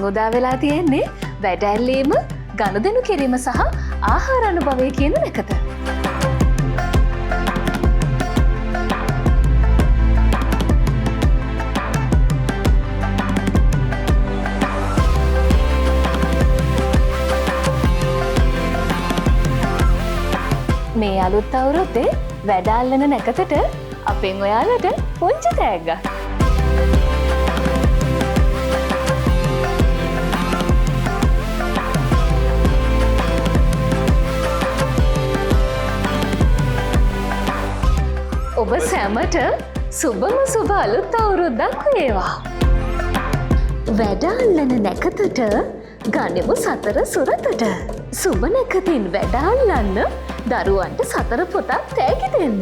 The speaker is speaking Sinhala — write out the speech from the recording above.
යෝධා වෙලා තියෙන්නේ වැඩ ඇල්ලීම, ගනුදෙනු කිරීම සහ ආහාර අනුභවය කියන එකට. මේ අලුත් අවුරුද්දේ වැඩ අල්ලන නැකතට අපෙන් ඔයාලට පුංචි තෑග්ගක්. ඔබ සැමට සුබම සුබ අලුත් අවුරුද්දක් වේවා. වැඩ අල්ලන නැකතට ගනිමු සතර සුරතට. සුබ නැකතින් වැඩ අල්ලන්න දරුවන්ට සතර පොතක් තෑගි දෙන්න.